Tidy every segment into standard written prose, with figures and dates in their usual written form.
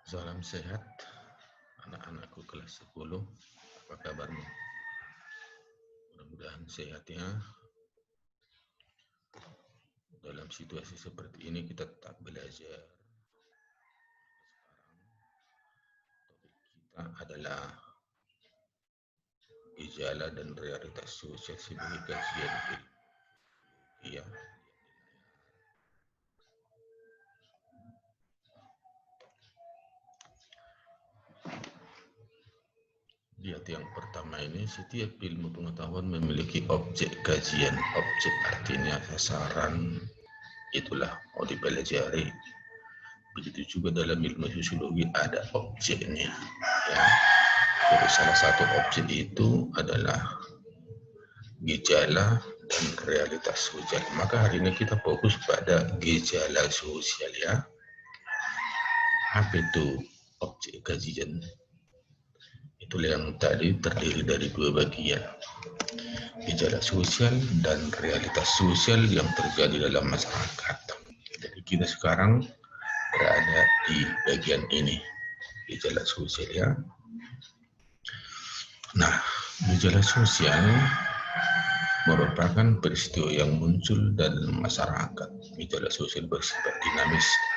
Salam sehat, anak-anakku kelas 10. Apa kabarmu? Mudah-mudahan sehat ya. Dalam situasi seperti ini kita tetap belajar. Topik kita adalah gejala dan realitas sosial sebagai kajian ilmiah. Lihat yang pertama ini, setiap ilmu pengetahuan memiliki objek kajian. Objek artinya sasaran, itulah mau dipelajari. Begitu juga dalam ilmu sosiologi ada objeknya. Ya. Jadi salah satu objek itu adalah gejala dan realitas sosial. Maka hari ini kita fokus pada gejala sosial ya. Apa itu objek kajian? Itu yang tadi terdiri dari dua bagian. Gejala sosial dan realitas sosial yang terjadi dalam masyarakat. Jadi kita sekarang berada di bagian ini, gejala sosial ya. Nah, gejala sosial merupakan peristiwa yang muncul dalam masyarakat. Gejala sosial bersifat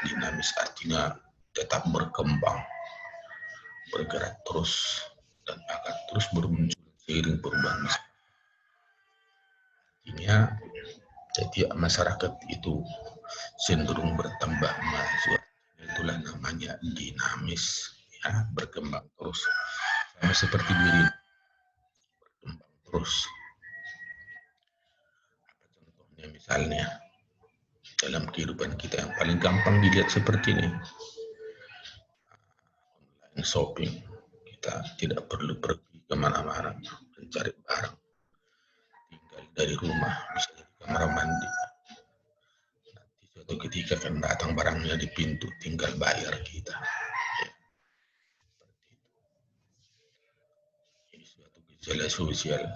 dinamis artinya tetap berkembang, bergerak terus, dan akan terus bermunculan seiring perubahan masyarakat. Artinya, setiap masyarakat itu cenderung bertambah maju. Itulah namanya dinamis, ya, berkembang terus. Sama seperti diri, berkembang terus. Contohnya misalnya, dalam kehidupan kita yang paling gampang dilihat seperti ini, online shopping. Kita tidak perlu pergi kemana-mana mencari barang, tinggal dari rumah, bisa di kamar mandi. Nanti suatu ketika akan datang barangnya di pintu, tinggal bayar kita. Ya, ini suatu gejala sosial.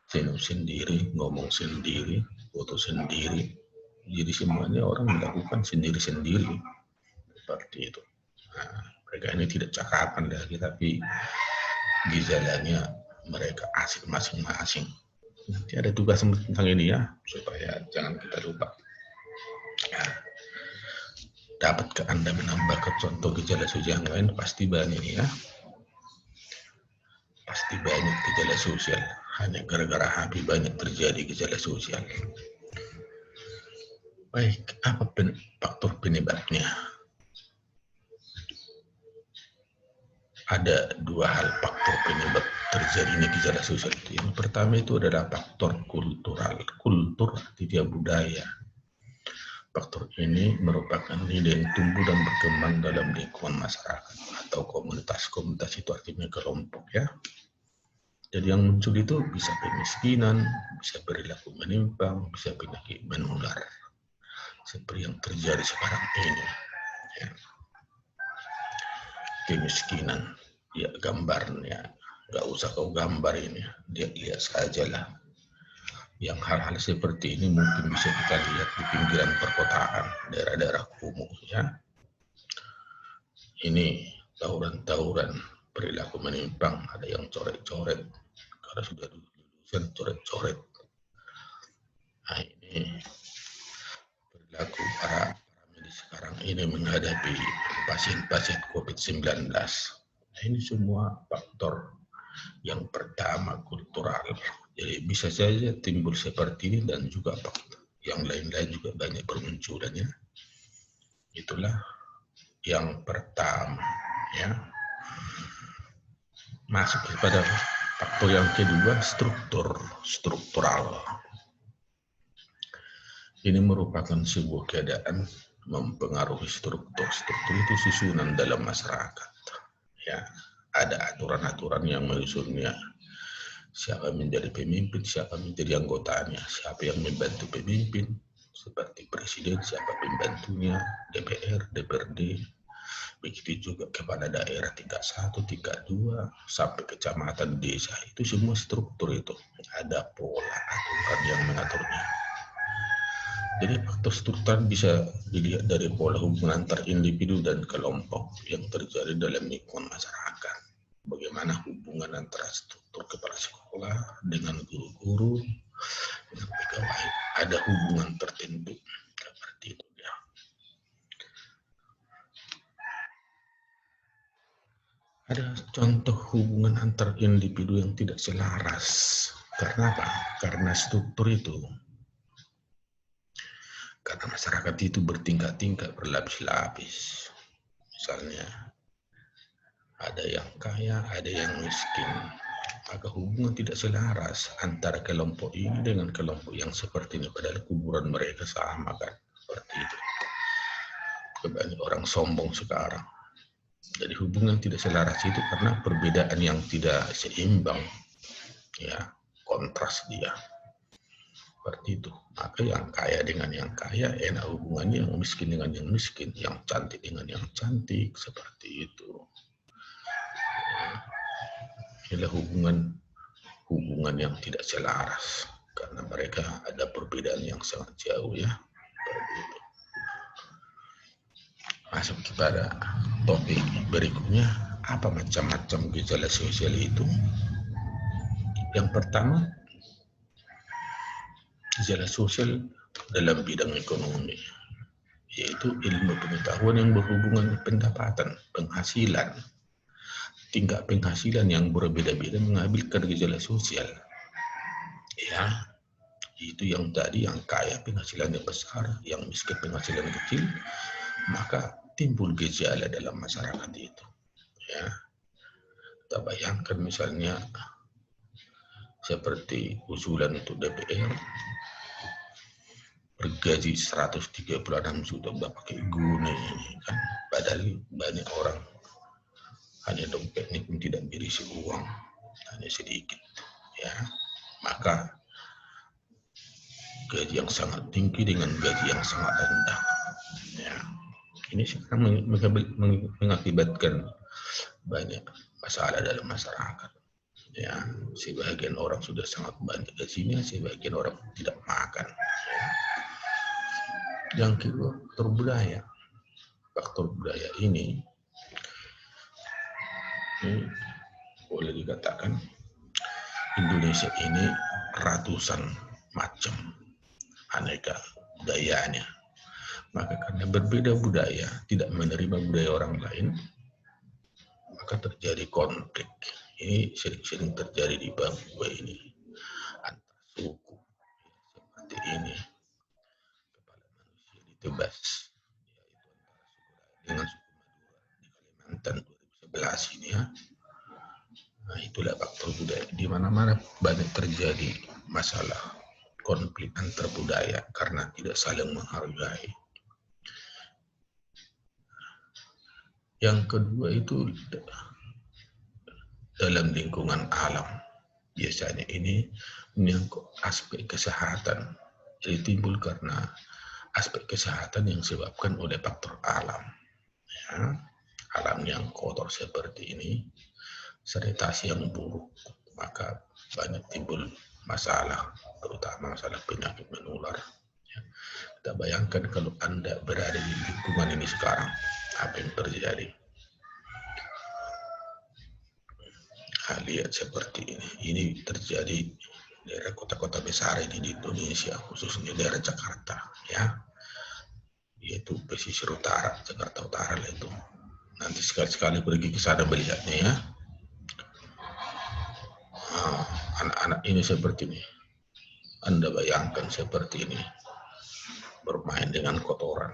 Senyum sendiri, ngomong sendiri, foto sendiri. Jadi semuanya orang melakukan sendiri-sendiri. Seperti itu. Nah, mereka ini tidak cakapan lagi, tapi gejalanya mereka asik masing-masing. Nanti ada tugas tentang ini ya, supaya jangan kita lupa. Ya. Dapatkah Anda menambahkan contoh gejala sosial yang lain? Pasti banyak ya. Pasti banyak gejala sosial. Hanya gara-gara HP banyak terjadi gejala sosial. Baik, apa faktor penyebabnya? Ada dua hal faktor penyebab terjadinya gejala sosial. Yang pertama itu adalah faktor kultural. Kultur artinya budaya. Faktor ini merupakan nilai yang tumbuh dan berkembang dalam lingkungan masyarakat atau komunitas-komunitas, itu artinya kelompok ya. Jadi yang muncul itu bisa kemiskinan, bisa perilaku menyimpang, bisa penyakit menular. Seperti yang terjadi sekarang ini. Ya. Kemiskinan, ya gambarnya, nggak usah kau gambar ini, dia lihat saja lah. Yang hal-hal seperti ini mungkin bisa kita lihat di pinggiran perkotaan, daerah-daerah kumuh ya. Ini tawuran-tawuran, perilaku menyimpang, ada yang coret-coret, karena sudah lulusan coret-coret. Nah ini perilaku para medis sekarang ini menghadapi pasien-pasien COVID-19. Nah, ini semua faktor yang pertama kultural. Jadi bisa saja timbul seperti ini dan juga faktor yang lain-lain juga banyak bermunculannya. Itulah yang pertama ya. Masuk kepada faktor yang kedua, struktural. Ini merupakan sebuah keadaan mempengaruhi struktur. Struktur itu susunan dalam masyarakat. Ya, ada aturan-aturan yang menyusunnya. Siapa menjadi pemimpin, siapa menjadi anggotanya, siapa yang membantu pemimpin, seperti presiden, siapa pembantunya, DPR, DPRD, begitu juga kepala daerah tingkat 1, tingkat 2, sampai kecamatan, desa, itu semua struktur itu. Ada pola aturan yang mengaturnya. Jadi faktor struktural bisa dilihat dari pola hubungan antar individu dan kelompok yang terjadi dalam lingkungan masyarakat. Bagaimana hubungan antara struktur kepala sekolah dengan guru-guru, dengan pegawai, ada hubungan tertentu seperti itu ya. Ada contoh hubungan antar individu yang tidak selaras. Karena apa? Karena struktur itu. Karena masyarakat itu bertingkat-tingkat, berlapis-lapis. Misalnya, ada yang kaya, ada yang miskin. Maka hubungan tidak selaras antara kelompok ini dengan kelompok yang seperti ini. Padahal kuburan mereka sama kan. Seperti itu. Kebanyakan orang sombong sekarang. Jadi hubungan tidak selaras itu karena perbedaan yang tidak seimbang. Ya, kontras dia. Seperti itu. Maka yang kaya dengan yang kaya enak hubungannya, yang miskin dengan yang miskin, yang cantik dengan yang cantik, seperti itu. Inilah hubungan yang tidak selaras karena mereka ada perbedaan yang sangat jauh ya. Seperti itu. Masuk kepada topik berikutnya, apa macam-macam gejala sosial itu? Yang pertama, gejala sosial dalam bidang ekonomi, yaitu ilmu pengetahuan yang berhubungan dengan pendapatan, penghasilan, tingkat penghasilan yang berbeda-beda mengambilkan gejala sosial. Ya, itu yang tadi, yang kaya penghasilannya besar, yang miskin penghasilan kecil, maka timbul gejala dalam masyarakat itu. Ya, kita bayangkan misalnya seperti usulan untuk DPR bergaji 136 juta udah pakai gune ini kan, padahal banyak orang hanya dompetnya pun tidak berisi uang, hanya sedikit ya. Maka gaji yang sangat tinggi dengan gaji yang sangat rendah ya, ini sekarang mengakibatkan banyak masalah dalam masyarakat ya. Sebagian orang sudah sangat banyak gajinya, sebagian orang tidak makan ya. Yang kedua, faktor budaya ini boleh dikatakan Indonesia ini ratusan macam aneka budayanya. Maka karena berbeda budaya, tidak menerima budaya orang lain, maka terjadi konflik. Ini sering-sering terjadi di Papua ini antar suku seperti ini. Kepala manusia ditebas, yaitu antara suku Dayak dengan suku Madura di Kalimantan 2011 ini ya. Nah, itulah faktor budaya. Di mana-mana banyak terjadi masalah konflik antar budaya karena tidak saling menghargai. Yang kedua itu dalam lingkungan alam. Biasanya ini menyangkut aspek kesehatan. Jadi timbul karena aspek kesehatan yang disebabkan oleh faktor alam. Ya, alam yang kotor seperti ini, sanitasi yang buruk, maka banyak timbul masalah, terutama masalah penyakit menular. Ya, kita bayangkan kalau Anda berada di lingkungan ini sekarang, apa yang terjadi? Lihat seperti ini. Ini terjadi di daerah kota-kota besar ini di Indonesia, khususnya daerah Jakarta, ya, yaitu pesisir utara, Jakarta Utara itu. Nanti sekali-sekali pergi ke sana melihatnya ya. Anak-anak ini seperti ini. Anda bayangkan seperti ini, bermain dengan kotoran.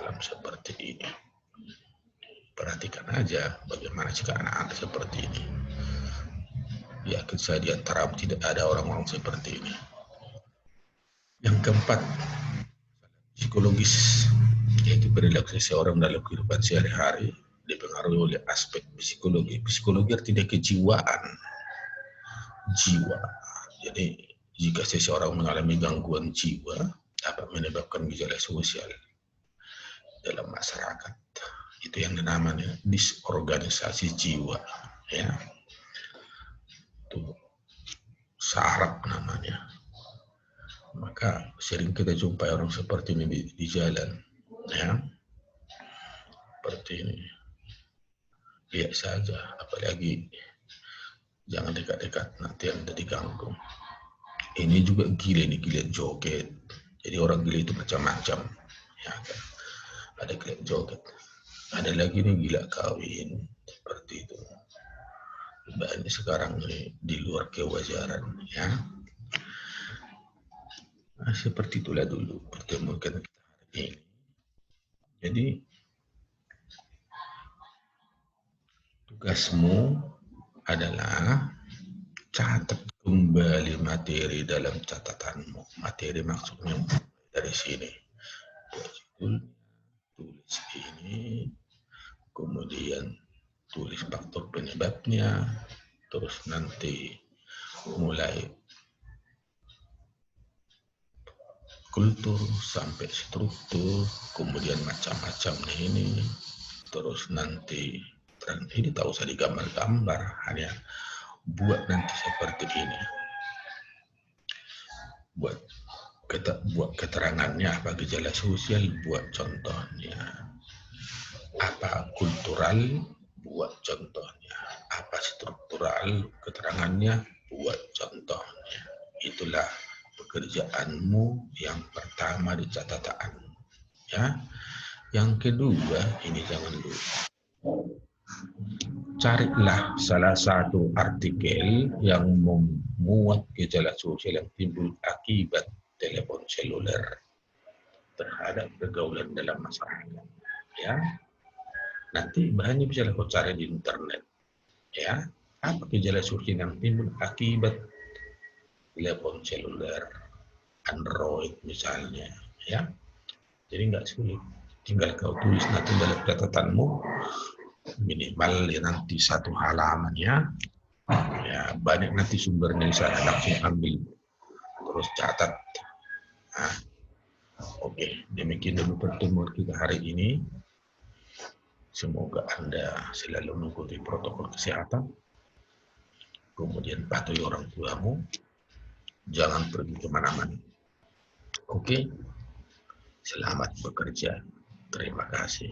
Alam seperti ini. Perhatikan aja bagaimana jika anak-anak seperti ini. Yakin saya di antara tidak ada orang-orang seperti ini. Yang keempat, psikologis, yaitu perilaku seseorang dalam kehidupan sehari-hari dipengaruhi oleh aspek psikologi. Psikologi artinya kejiwaan, jiwa. Jadi jika seseorang mengalami gangguan jiwa dapat menyebabkan gejala sosial dalam masyarakat. Itu yang namanya disorganisasi jiwa, ya. Itu saraf namanya. Maka sering kita jumpai orang seperti ini di jalan, ya, seperti ini. Lihat saja, apalagi jangan dekat-dekat, nanti Anda diganggu. Ini juga gila nih, gila joget. Jadi orang gila itu macam-macam, ya, ada gila joget, ada lagi nih gila kawin, seperti itu. Banyak sekarang nih di luar kewajaran, ya. Nah, seperti itulah dulu pertemuan kita hari ini. Jadi tugasmu adalah catat kembali materi dalam catatanmu. Materi maksudnya dari sini. Tulis ini, kemudian tulis faktor penyebabnya, terus nanti mulai kultur sampai struktur, kemudian macam-macam ini, terus nanti ini tak usah digambar-gambar, hanya buat nanti seperti ini. Buat keterangannya apa gejala sosial, buat contohnya. Apa kultural, buat contohnya. Apa struktural, keterangannya, buat contohnya. Itulah pekerjaanmu yang pertama di catatan, ya. Yang kedua, ini jangan lupa, carilah salah satu artikel yang memuat gejala sosial yang timbul akibat telepon seluler terhadap pergaulan dalam masyarakat, ya. Nanti bahannya bisa kau cari di internet, ya. Apa gejala sosial yang timbul akibat telepon seluler Android misalnya, ya. Jadi nggak sulit, tinggal kau tulis nanti dalam catatanmu, minimal ya nanti 1 halaman, ya. Ya, banyak nanti sumbernya di sana, langsung ambil terus catat. Nah, oke, demikian dulu pertemuan kita hari ini. Semoga Anda selalu mengikuti protokol kesehatan, kemudian patuhi orang tuamu, jangan pergi kemana-mana. Oke, selamat bekerja, terima kasih.